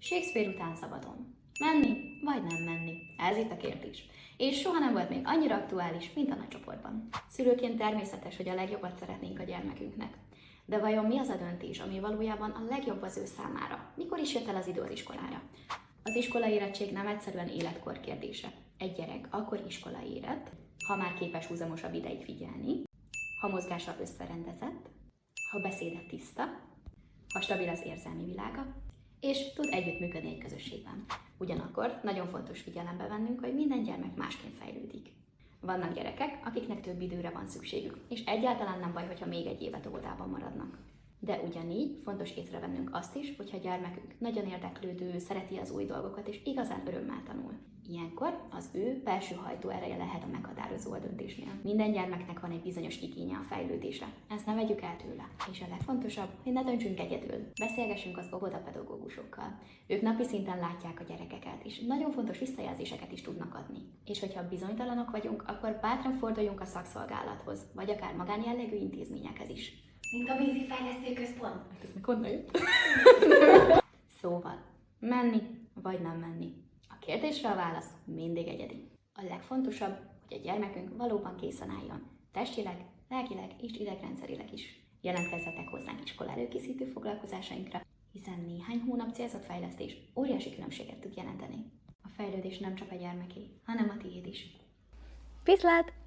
Shakespeare után szabadon. Menni, vagy nem menni? Ez itt a kérdés. És soha nem volt még annyira aktuális, mint a nagycsoportban. Szülőként természetes, hogy a legjobbat szeretnénk a gyermekünknek. De vajon mi az a döntés, ami valójában a legjobb az ő számára? Mikor is jött el az idő az iskolára? Az iskolaérettség nem egyszerűen életkor kérdése. Egy gyerek akkor iskola érett, ha már képes húzamosabb ideig figyelni, ha mozgása összerendezett, ha beszéde tiszta, ha stabil az érzelmi világa, és tud együttműködni egy közösségben. Ugyanakkor nagyon fontos figyelembe vennünk, hogy minden gyermek másként fejlődik. Vannak gyerekek, akiknek több időre van szükségük, és egyáltalán nem baj, hogyha még egy évet óvodában maradnak. De ugyanígy fontos észrevennünk azt is, hogyha a gyermekünk nagyon érdeklődő, szereti az új dolgokat, és igazán örömmel tanul. Ilyenkor az ő belső hajtóereje lehet a meghatározó a döntésnél. Minden gyermeknek van egy bizonyos igénye a fejlődésre. Ezt ne vegyük el tőle. És a legfontosabb, hogy ne döntsünk egyedül. Beszélgessünk az óvodapedagógusokkal. Ők napi szinten látják a gyerekeket, és nagyon fontos visszajelzéseket is tudnak adni. És hogyha bizonytalanok vagyunk, akkor bátran forduljunk a szakszolgálathoz, vagy akár magánjellegű intézményekhez is. Mint a Vízi Fejlesztő Központ. Ez meg honnan jött? Szóval, menni vagy nem menni? A kérdésre a válasz mindig egyedi. A legfontosabb, hogy a gyermekünk valóban készen álljon. Testileg, lelkileg és idegrendszerileg is. Jelentkezzetek hozzánk iskola előkészítő foglalkozásainkra, hiszen néhány hónap célzott fejlesztés óriási különbséget tud jelenteni. A fejlődés nem csak a gyermeké, hanem a tiéd is. Viszlát!